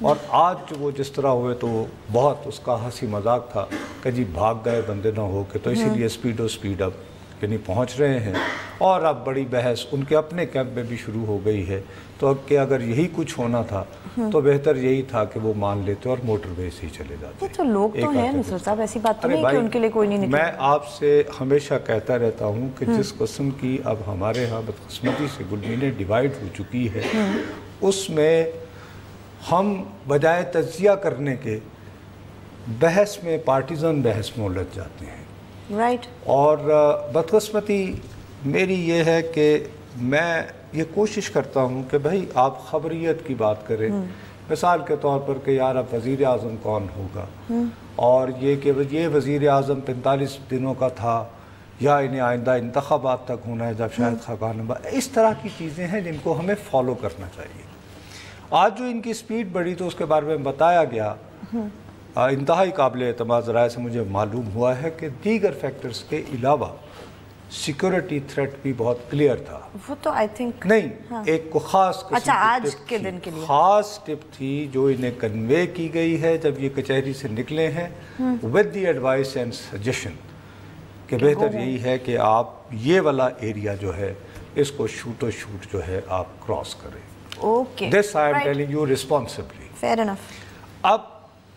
اور آج جو وہ جس طرح ہوئے تو وہ بہت اس کا ہنسی مذاق تھا کہ جی بھاگ گئے بندے نہ ہو کے، تو اسی لیے سپیڈ اب یعنی پہنچ رہے ہیں، اور اب بڑی بحث ان کے اپنے کیمپ میں بھی شروع ہو گئی ہے۔ تو اب کہ اگر یہی کچھ ہونا تھا تو بہتر یہی تھا کہ وہ مان لیتے اور موٹر وے سے ہی چلے جاتے۔ تو لوگ تو ہیں نصرت صاحب، ایسی بات تو نہیں کہ ان کے لیے کوئی نہیں نکلا۔ میں آپ سے ہمیشہ کہتا رہتا ہوں کہ جس قسم کی اب ہمارے ہاں بدقسمتی سے گلمینیں ڈیوائیڈ ہو چکی ہے، اس میں ہم بجائے تجزیہ کرنے کے بحث میں پارٹیزن بحث میں الجھ جاتے ہیں۔ رائٹ۔ اور بدقسمتی میری یہ ہے کہ میں یہ کوشش کرتا ہوں کہ بھائی آپ خبریت کی بات کریں، مثال کے طور پر کہ یار اب وزیر اعظم کون ہوگا، اور یہ کہ یہ وزیر اعظم 45 دنوں کا تھا یا انہیں آئندہ انتخابات تک ہونا ہے جب شاید خاکان، اس طرح کی چیزیں ہیں جن کو ہمیں فالو کرنا چاہیے۔ آج جو ان کی سپیڈ بڑھی تو اس کے بارے میں بتایا گیا، انتہائی قابل اعتماد ذرائع سے مجھے معلوم ہوا ہے کہ دیگر فیکٹرز کے علاوہ سیکورٹی تھریٹ بھی بہت کلیئر تھا۔ وہ تو آئی تھنک نہیں، ایک کو خاص اچھا آج کے دن کے لیے خاص ٹپ تھی جو انہیں کنوے کی گئی ہے جب یہ کچہری سے نکلے ہیں، with the advice and suggestion کہ بہتر یہی ہے کہ آپ یہ والا ایریا جو ہے اس کو شوٹ جو ہے آپ کراس کریں۔ Okay, this I'm telling you responsibly. Fair enough. اب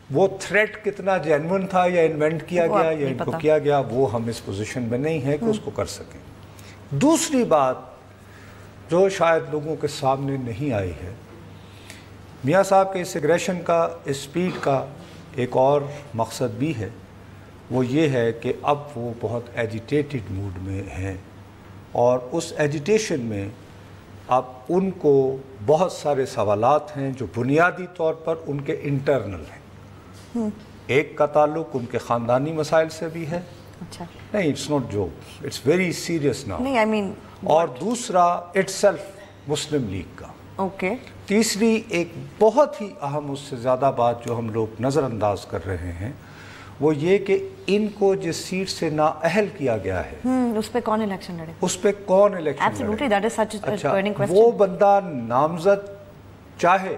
وہ تھریٹ کتنا جینون تھا یا انوینٹ کیا گیا یا ان کو کیا گیا، وہ ہم اس پوزیشن میں نہیں ہیں کہ اس کو کر سکیں۔ دوسری بات جو شاید لوگوں کے سامنے نہیں آئی ہے، میاں صاحب کے اس ایگریشن کا، اس سپیڈ کا ایک اور مقصد بھی ہے، وہ یہ ہے کہ اب وہ بہت ایجیٹیٹڈ موڈ میں ہیں، اور اس ایجیٹیشن میں اب ان کو بہت سارے سوالات ہیں جو بنیادی طور پر ان کے انٹرنل ہیں۔ ایک کا تعلق ان کے خاندانی مسائل سے بھی ہے، اچھا نہیں it's not joke, it's very serious now, نہیں، آئی مین، اور دوسرا اٹ سیلف مسلم لیگ کا۔ اوکے۔ تیسری ایک بہت ہی اہم اس سے زیادہ بات جو ہم لوگ نظر انداز کر رہے ہیں وہ یہ کہ ان کو جس سیٹ سے نااہل کیا گیا ہے اس پہ کون الیکشن لڑے، اس پہ کون election absolutely that is such a burning question. وہ بندہ نامزد چاہے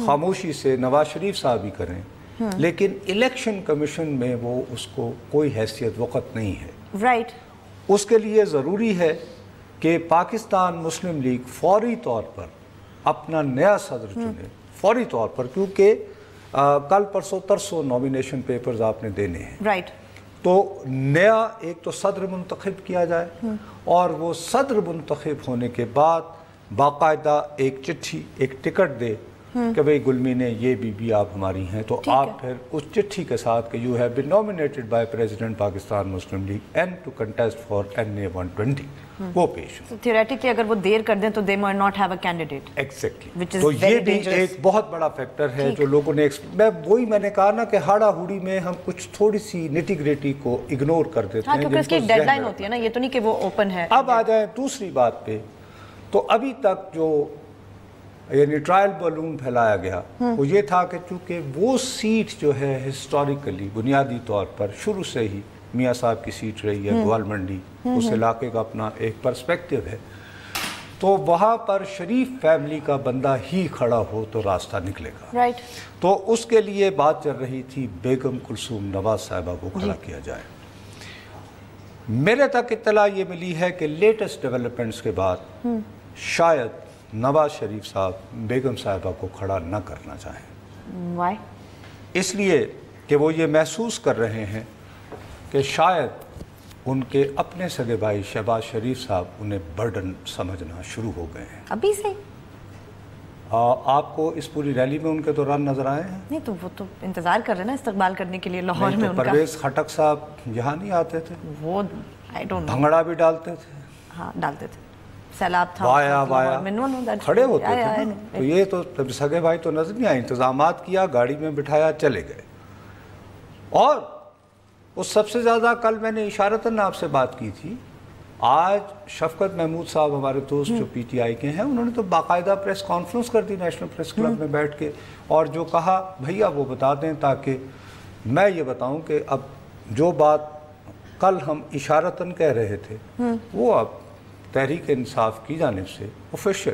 خاموشی سے نواز شریف صاحب ہی کریں، لیکن الیکشن کمیشن میں وہ اس کو کوئی حیثیت وقت نہیں ہے۔ رائٹ۔ اس کے لیے ضروری ہے کہ پاکستان مسلم لیگ فوری طور پر اپنا نیا صدر چنے، فوری طور پر، کیونکہ کل پرسوں ترسوں نومینیشن پیپرز آپ نے دینے ہیں۔ رائٹ۔ تو نیا ایک تو صدر منتخب کیا جائے، اور وہ صدر منتخب ہونے کے بعد باقاعدہ ایک چٹھی، ایک ٹکٹ دے کہ بھئی گلمینے یہ بھی آپ ہماری ہیں، تو آپ پھر اس چٹھی کے ساتھ کہ you have been nominated by president Pakistan Muslim League and to contest for NA 120 وہ پیش ہو۔ تھیوریٹیکلی اگر وہ دیر کر دیں تو they might not have a candidate. Exactly, تو یہ بھی ایک بہت بڑا فیکٹر ہے جو لوگوں نے، میں نے کہا نا کہ ہاڑا ہوڑی میں ہم کچھ تھوڑی سی نیٹی گریٹی کو اگنور کر دیتے ہیں، کیونکہ اس کی ایک ڈیڈ لائن ہوتی ہے نا، یہ تو نہیں کہ وہ اوپن ہے۔ اب آ جائیں دوسری بات پہ، تو ابھی تک جو یعنی ٹرائل بالون پھیلایا گیا وہ یہ تھا کہ چونکہ وہ سیٹ جو ہے ہسٹوریکلی بنیادی طور پر شروع سے ہی میاں صاحب کی سیٹ رہی ہے، گوال منڈی اس علاقے کا اپنا ایک پرسپیکٹیو ہے، تو وہاں پر شریف فیملی کا بندہ ہی کھڑا ہو تو راستہ نکلے گا۔ رائٹ۔ تو اس کے لیے بات چل رہی تھی بیگم کلثوم نواز صاحبہ کو کھڑا کیا جائے۔ میرے تک اطلاع یہ ملی ہے کہ لیٹسٹ ڈیولپمنٹس کے بعد شاید نواز شریف صاحب بیگم صاحبہ کو کھڑا نہ کرنا چاہیں۔ وائی؟ اس لیے کہ وہ یہ محسوس کر رہے ہیں کہ شاید ان کے اپنے سگے بھائی شہباز شریف صاحب انہیں برڈن سمجھنا شروع ہو گئے ہیں۔ ابھی سے؟ آپ کو اس پوری ریلی میں ان کے دوران نظر آئے ہیں؟ نہیں، تو وہ تو انتظار کر رہے ہیں نا استقبال کرنے کے لیے لاہور میں ان کا۔ پرویز خٹک صاحب یہاں نہیں آتے تھے؟ وہ آئی ڈونٹ نو، بھنگڑا بھی ڈالتے تھے؟ ہاں ڈالتے تھے، سیلاب تھا، وایا کھڑے ہوتے تھے، تو یہ تو سگے بھائی تو نظر نہیں آئے، انتظامات کیا، گاڑی میں بٹھایا، چلے گئے۔ اور اس سب سے زیادہ کل میں نے اشارتاً آپ سے بات کی تھی، آج شفقت محمود صاحب ہمارے دوست جو PTI کے ہیں، انہوں نے تو باقاعدہ پریس کانفرنس کر دی نیشنل پریس کلب میں بیٹھ کے، اور جو کہا بھیا وہ بتا دیں تاکہ میں یہ بتاؤں کہ اب جو بات کل ہم اشارتاً کہہ رہے تھے وہ اب تحریک انصاف کی جانب سے آفیشیل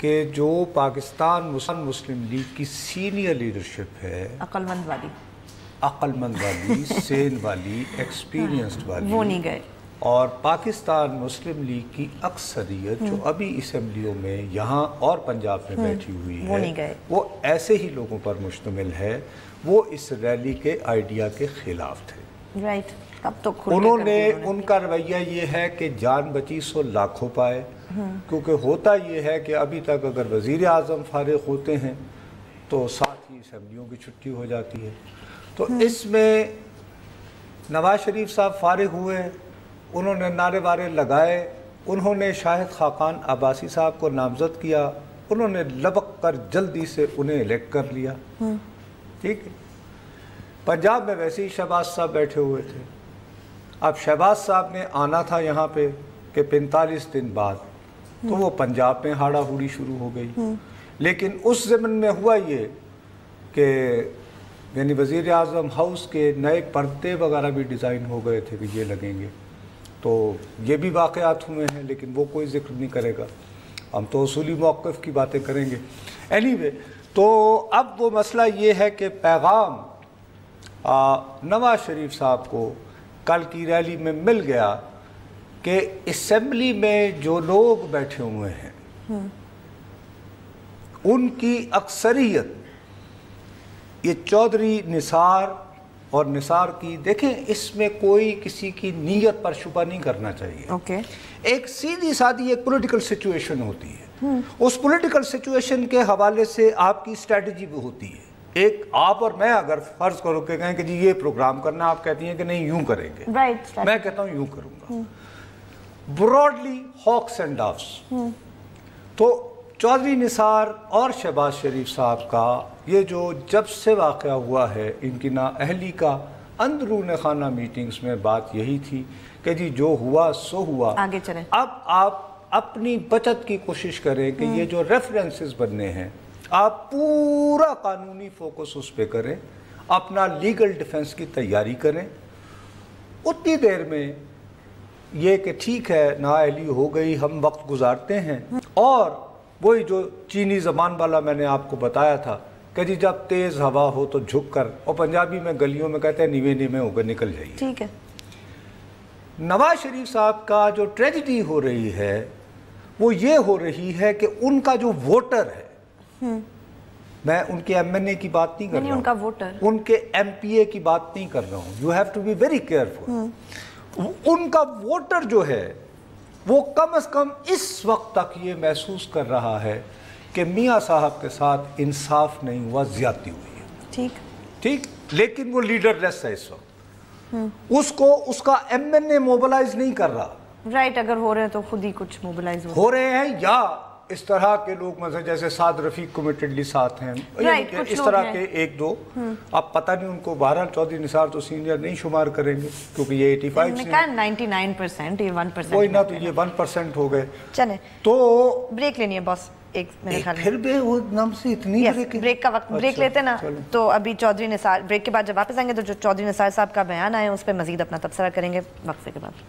کہ جو پاکستان مسلم لیگ کی سینئر لیڈرشپ ہے، عقل مند والی، سین والی، ایکسپیرینسڈ والی، وہ نہیں گئے، اور پاکستان مسلم لیگ کی اکثریت جو ابھی اسمبلیوں میں یہاں اور پنجاب میں بیٹھی ہوئی ہے، وہ ایسے ہی لوگوں پر مشتمل ہے، وہ اس ریلی کے آئیڈیا کے خلاف تھے۔ رائٹ، اب تو انہوں نے ان کا رویہ یہ ہے کہ جان بچی سو لاکھوں پائے، کیونکہ ہوتا یہ ہے کہ ابھی تک اگر وزیر اعظم فارغ ہوتے ہیں تو ساتھ ہی اسمبلیوں کی چھٹی ہو جاتی ہے، تو اس میں نواز شریف صاحب فارغ ہوئے، انہوں نے نعرے وارے لگائے، انہوں نے شاہد خاقان عباسی صاحب کو نامزد کیا، انہوں نے لبک کر جلدی سے انہیں الیکٹ کر لیا، ٹھیک ہے۔ پنجاب میں ویسے ہی شہباز صاحب بیٹھے ہوئے تھے، اب شہباز صاحب نے آنا تھا یہاں پہ کہ 45 دن بعد، تو وہ پنجاب میں ہاڑا ہوڑی شروع ہو گئی، لیکن اس زمن میں ہوا یہ کہ یعنی وزیر اعظم ہاؤس کے نئے پردے وغیرہ بھی ڈیزائن ہو گئے تھے کہ یہ لگیں گے، تو یہ بھی واقعات ہوئے ہیں، لیکن وہ کوئی ذکر نہیں کرے گا، ہم تو اصولی موقف کی باتیں کریں گے۔ اینی وے، تو اب وہ مسئلہ یہ ہے کہ پیغام نواز شریف صاحب کو کل کی ریلی میں مل گیا کہ اسمبلی میں جو لوگ بیٹھے ہوئے ہیں ان کی اکثریت یہ چودھری نثار اور نثار کی، دیکھیں اس میں کوئی کسی کی نیت پر شبہ نہیں کرنا چاہیے، ایک سیدھی سادھی ایک پولیٹیکل سچویشن ہوتی ہے، اس پولیٹیکل سچویشن کے حوالے سے آپ کی اسٹریٹجی بھی ہوتی ہے۔ ایک آپ اور میں اگر فرض کرو کہ کہیں کہ جی یہ پروگرام کرنا، آپ کہتی ہیں کہ نہیں یوں کریں گے، میں کہتا ہوں یوں کروں گا، براڈلی ہاکس اینڈ ڈافس۔ تو چودھری نثار اور شہباز شریف صاحب کا یہ جو جب سے واقعہ ہوا ہے، ان کی نااہلی کا اندرون خانہ میٹنگز میں بات یہی تھی کہ جی جو ہوا سو ہوا، آگے چلیں، اب آپ اپنی بچت کی کوشش کریں کہ یہ جو ریفرنسز بننے ہیں آپ پورا قانونی فوکس اس پہ کریں، اپنا لیگل ڈیفنس کی تیاری کریں، اتنی دیر میں یہ کہ ٹھیک ہے نااہلی ہو گئی، ہم وقت گزارتے ہیں، اور وہی جو چینی زبان والا میں نے آپ کو بتایا تھا کہ جی جب تیز ہوا ہو تو جھک کر، اور پنجابی میں گلیوں میں کہتے ہیں نیوے نیوے ہو کر نکل جائیے۔ ٹھیک ہے، نواز شریف صاحب کا جو ٹریجڈی ہو رہی ہے وہ یہ ہو رہی ہے کہ ان کا جو ووٹر ہے، میں ان کے ایم این اے کی بات نہیں کر رہا ہوں، ان کا ووٹر، ان کے ایم پی اے کی بات نہیں کر رہا ہوں، you have to be very careful, ان کا ووٹر جو ہے وہ کم از کم اس وقت تک یہ محسوس کر رہا ہے کہ میاں صاحب کے ساتھ انصاف نہیں ہوا، زیادتی ہوئی ہے، ٹھیک، لیکن وہ لیڈر لیس ہے اس وقت، اس کو اس کا ایم این اے موبلائز نہیں کر رہا، رائٹ، اگر ہو رہے ہیں تو خود ہی کچھ موبلائز ہو رہے ہیں، یا اس طرح کے لوگ مثلا جیسے سعد رفیق کمیٹڈلی ساتھ ہیں، اس طرح کے ایک دو، اب پتہ نہیں ان کو، بہرحال چودھری نثار تو سینئر نہیں شمار کریں گے کیونکہ یہ 85 سے 99%، یہ 1%، کوئی نہ تو یہ 1% ہو گئے۔ چلیں تو بریک لینی ہے باس، ایک میرے خیال میں پھر بھی وہ نام سے اتنی بریک کا وقت، بریک لیتے نا، تو ابھی چودھری نثار، بریک کے بعد جب واپس آئیں گے تو جو چودھری نثار صاحب کا بیان آئے اس پہ مزید اپنا تبصرہ کریں گے وقفے کے بعد۔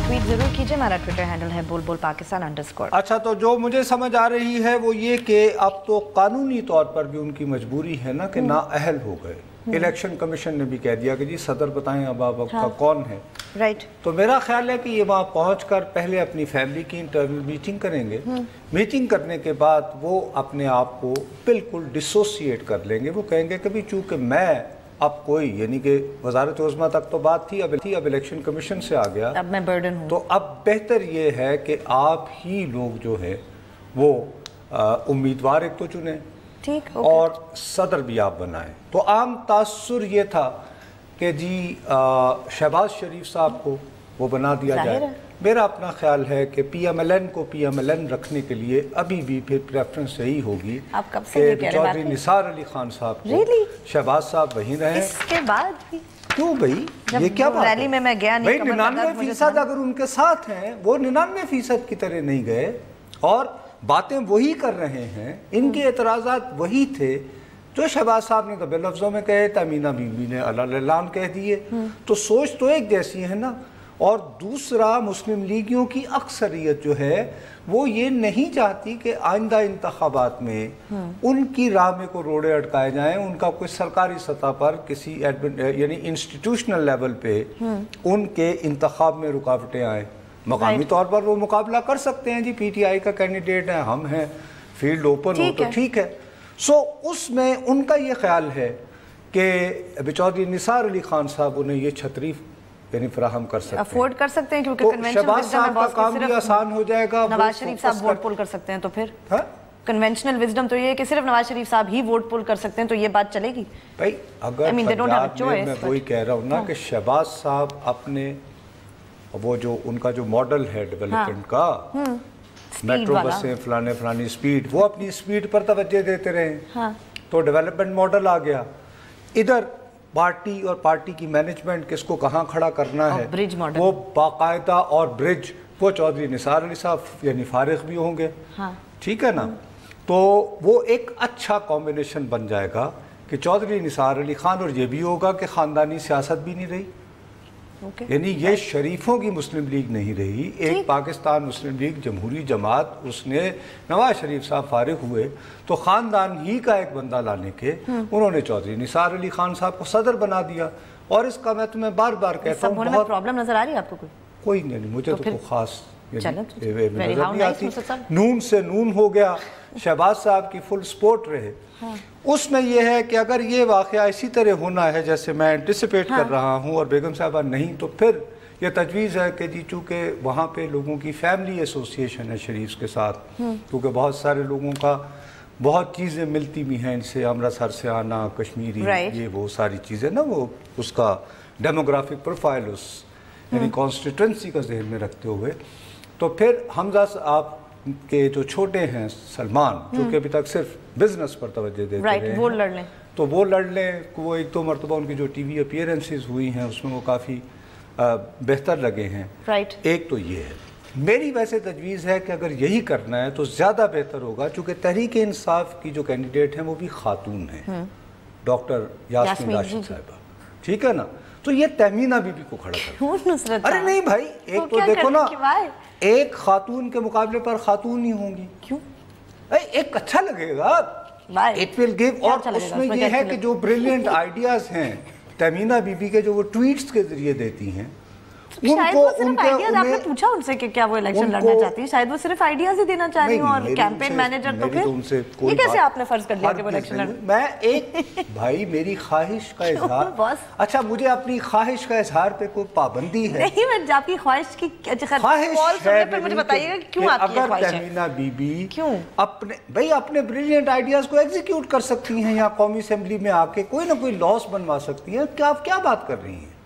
ٹویٹ ضرور کیجئے، ہمارا ٹویٹر ہینڈل ہے بول بول پاکستان _ اچھا، تو جو مجھے سمجھ آ رہی ہے وہ یہ کہ اب تو قانونی طور پر بھی ان کی مجبوری ہے نا کہ نااہل ہو گئے، الیکشن کمیشن نے بھی کہہ دیا کہ جی صدر بتائیں اب آپ کا کون ہے، رائٹ، تو میرا خیال ہے کہ یہ وہاں پہنچ کر پہلے اپنی فیملی کی انٹرنل میٹنگ کریں گے، میٹنگ کرنے کے بعد وہ اپنے آپ کو بالکل ڈسوسیٹ کر لیں گے، وہ کہیں گے کہ بھی چونکہ میں اب کوئی، یعنی کہ وزارت عظمیٰ تک تو بات تھی، اب الیکشن کمیشن سے آ گیا، اب میں برڈن ہوں، تو اب بہتر یہ ہے کہ آپ ہی لوگ جو ہے وہ امیدوار ایک تو چنیں، ٹھیک، اور صدر بھی آپ بنائیں۔ تو عام تاثر یہ تھا کہ جی شہباز شریف صاحب کو وہ بنا دیا جائے۔ میرا اپنا خیال ہے کہ پی ایم ایل این کو پی ایم ایل این رکھنے کے لیے ابھی بھی پھر پریفرنس یہی ہوگی کہ چودھری نثار علی خان صاحب کو، شہباز صاحب وہیں رہیں۔ اس کے بعد بھی کیوں بھائی، یہ کیا بات ہے؟ ریلی میں گیا نہیں، بھائی 99% اگر ان کے ساتھ ہیں، وہ 99% کی طرح نہیں گئے، اور باتیں وہی کر رہے ہیں، ان کے اعتراضات وہی تھے جو شہباز صاحب نے تو بے لفظوں میں کہے، تمینہ بی بی نے اعلان کہہ دیے. تو سوچ تو ایک جیسی ہے نا. اور دوسرا، مسلم لیگیوں کی اکثریت جو ہے وہ یہ نہیں چاہتی کہ آئندہ انتخابات میں ان کی راہ میں کو روڑے اٹکائے جائیں، ان کا کوئی سرکاری سطح پر کسی یعنی انسٹیٹیوشنل لیول پہ ان کے انتخاب میں رکاوٹیں آئیں. مقامی طور پر وہ مقابلہ کر سکتے ہیں، جی پی ٹی آئی کا کینڈیڈیٹ ہے، ہم ہیں، فیلڈ اوپن ہو تو ٹھیک ہے. سو اس میں ان کا یہ خیال ہے کہ چودھری نثار علی خان صاحب انہیں یہ چھتری یعنی فراہم کر سکتے ہیں، افورڈ کر سکتے ہیں، کیونکہ تو شہباز صاحب کا کام بھی آسان ہو جائے گا. نواز شریف صاحب ووٹ پول کر سکتے ہیں، تو پھر کنونشنل وزڈم تو یہ ہے کہ صرف نواز شریف صاحب ہی ووٹ پول کر سکتے ہیں، تو یہ بات چلے گی بھائی. اگر پنجاب میں میں وہی کہہ رہا ہوں نا کہ شہباز صاحب اپنے وہ جو ان کا جو ماڈل ہے ڈیولپمنٹ کا، میٹرو بسیں فلانی سپیڈ، وہ اپنی سپیڈ پر توجہ دیتے رہے تو ڈیولپمنٹ ماڈل آ گیا. ادھر پارٹی اور پارٹی کی مینجمنٹ کس کو کہاں کھڑا کرنا ہے وہ باقاعدہ، اور برج وہ چودھری نثار علی صاحب یعنی فارغ بھی ہوں گے، ٹھیک ہے نا. تو وہ ایک اچھا کمبینیشن بن جائے گا کہ چودھری نثار علی خان، اور یہ بھی ہوگا کہ خاندانی سیاست بھی نہیں رہی، یعنی یہ شریفوں کی مسلم لیگ نہیں رہی. ایک پاکستان مسلم لیگ جمہوری جماعت، اس نے نواز شریف صاحب فارغ ہوئے تو خاندان ہی کا ایک بندہ لانے کے انہوں نے چودھری نثار علی خان صاحب کو صدر بنا دیا. اور اس کا میں تمہیں بار بار کہتا ہوں، بہت پرابلم نظر آ رہی ہے آپ کو؟ کوئی نہیں، مجھے تو کوئی خاص نظر نہیں آتی. نون سے نون ہو گیا، شہباز صاحب کی فل سپورٹ رہے. اس میں یہ ہے کہ اگر یہ واقعہ اسی طرح ہونا ہے جیسے میں انٹیسپیٹ کر رہا ہوں اور بیگم صاحبہ نہیں، تو پھر یہ تجویز ہے کہ جی چونکہ وہاں پہ لوگوں کی فیملی ایسوسیشن ہے شریف کے ساتھ، کیونکہ بہت سارے لوگوں کا بہت چیزیں ملتی بھی ہیں ان سے، امرتسر سے آنا، کشمیری، یہ وہ ساری چیزیں نا، وہ اس کا ڈیموگرافک پروفائل اس یعنی کانسٹیٹوئنسی کا ذہن میں رکھتے ہوئے. تو پھر حمزہ آپ کے جو چھوٹے ہیں سلمان، جو کہ ابھی تک صرف بزنس پر توجہ دیتے رہے ہیں، وہ لڑ لیں تو وہ لڑ لیں. وہ ایک دو مرتبہ ان کی جو ٹی وی اپیئرنسز ہوئی ہیں اس میں وہ کافی بہتر لگے ہیں. ایک تو یہ ہے. میری ویسے تجویز ہے کہ اگر یہی کرنا ہے تو زیادہ بہتر ہوگا، چونکہ تحریک انصاف کی جو کینڈیڈیٹ ہیں وہ بھی خاتون ہیں، ڈاکٹر یاسمین راشد صاحبہ، ٹھیک ہے نا. تو یہ تہمینہ بی بی کو کھڑا کر، ارے نہیں بھائی، ایک تو دیکھو نا، ایک خاتون کے مقابلے پر خاتون ہی ہوں گی، کیوں؟ ایک اچھا لگے گا، اٹ ول گیو. اور اس میں یہ ہے کہ جو بریلینٹ آئیڈیاز ہیں تہمینہ بی بی کے، جو وہ ٹویٹس کے ذریعے دیتی ہیں، شاید وہ صرف آئیڈیاز، آپ نے پوچھا ان سے کہ کیا وہ الیکشن لڑنا چاہتی ہیں، شاید وہ صرف آئیڈیاز ہی دینا چاہ رہی ہوں. اور کیمپین مینیجر تو پھر یہ کیسے آپ نے فرض کر لیا کہ وہ الیکشن لڑنا؟ میں ایک بھائی میری خواہش کا اظہار، اچھا مجھے اپنی خواہش کا اظہار پہ کوئی پابندی ہے؟ نہیں، میں آپ کی خواہش کی خواہش ہے، پھر مجھے بتائیے گا کیوں آپ کی خواہش ہے. اگر تہمینہ بی بی اپنے بریلینٹ آئیڈیاز کو ایگزیکیوٹ کر سکتی ہیں یا قومی اسمبلی میں آ کے کوئی نہ کوئی لاس بنوا سکتی ہیں، کیا آپ کیا بات کر رہی ہیں؟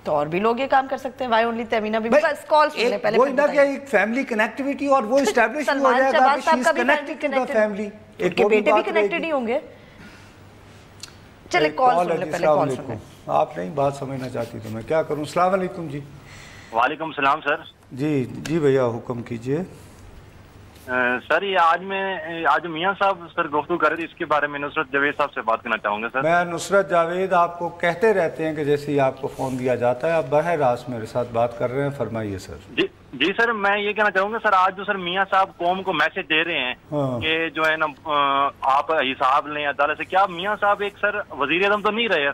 تو اور بھی لوگ یہ کام کر سکتے ہیں. وائی اونلی تہمینہ بی بی؟ بس کال سن لیں پہلے. وہ نہ کہ ایک فیملی کنیکٹیوٹی اور وہ اسٹیبلش ہو جائے گا کہ she is connected to the family. ایک کے بیٹے بھی کنیکٹڈ ہی ہوں گے. چلے کال سن لیں پہلے. کال سن لیں. آپ نہیں بات سمجھنا چاہتی تو میں کیا کروں. السلام علیکم جی. وعلیکم السلام سر. جی جی بھیا حکم کیجئے. سر یہ آج میاں صاحب سر گفتگو کر رہے تھے، اس کے بارے میں نصرت جاوید صاحب سے بات کرنا چاہوں گا سر. میں نصرت جاوید آپ کو کہتے رہتے ہیں کہ جیسے ہی آپ کو فون دیا جاتا ہے آپ براہ راست میرے ساتھ بات کر رہے ہیں. فرمائیے سر. جی سر، میں یہ کہنا چاہوں گا سر، آج جو سر میاں صاحب قوم کو میسج دے رہے ہیں کہ جو ہے نا آپ حساب لیں عدالت سے، کیا میاں صاحب ایک سر وزیر اعظم تو نہیں رہے،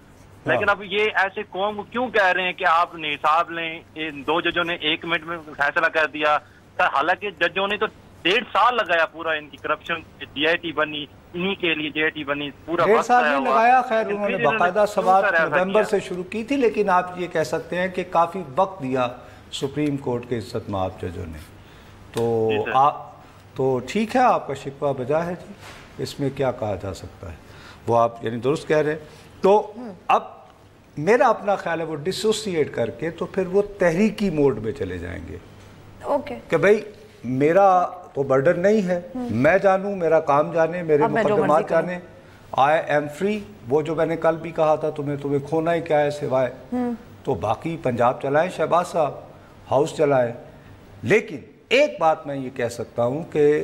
لیکن اب یہ ایسے قوم کو کیوں کہہ رہے ہیں کہ آپ نے حساب لیں؟ 2 ججوں نے 1 منٹ میں فیصلہ کر دیا سر، حالانکہ ججوں نے تو 1.5 سال لگایا پورا ان کی کرپشن. جی آئی ٹی بنی انہی کے لیے، جی آئی ٹی بنی پورا 1.5 سال نہیں لگایا. خیر انہوں نے باقاعدہ سوات نومبر سے شروع کی تھی، لیکن آپ یہ کہہ سکتے ہیں کہ کافی وقت دیا سپریم کورٹ کے عزت مآب ججوں نے. تو ٹھیک ہے، آپ کا شکوہ بجا ہے جی، اس میں کیا کہا جا سکتا ہے. وہ آپ یعنی درست کہہ رہے ہیں. تو اب میرا اپنا خیال ہے وہ ڈسوسیٹ کر کے تو پھر وہ تحریکی موڈ میں چلے جائیں گے کہ بھائی میرا تو برڈن نہیں ہے، میں جانوں، میرا کام جانے، میرے مقدمات جانے، آئی ایم فری. وہ جو میں نے کل بھی کہا تھا تمہیں کھونا ہی کیا ہے سوائے، تو باقی پنجاب چلائیں شہباز صاحب، ہاؤس چلائیں. لیکن ایک بات میں یہ کہہ سکتا ہوں کہ